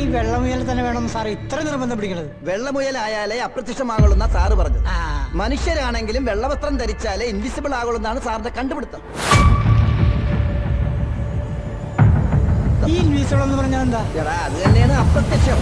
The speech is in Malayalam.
ഈ വെള്ളമുയൽ തന്നെ വേണമെന്ന് സാർ ഇത്ര നിർബന്ധം പിടിക്കണത്? വെള്ളമുയലായാലേ അപ്രത്യക്ഷമാകുള്ളൂ സാറ് പറഞ്ഞത്. ആ. മനുഷ്യരാണെങ്കിലും വെള്ളവസ്ത്രം ധരിച്ചാലേ ഇൻവിസിബിൾ ആകുള്ളൂ സാറിന്റെ കണ്ടുപിടുത്തം. ഈ ഇൻവിസിബിൾ എന്ന് പറഞ്ഞാൽ എന്താ? അത് തന്നെയാണ് അപ്രത്യക്ഷം.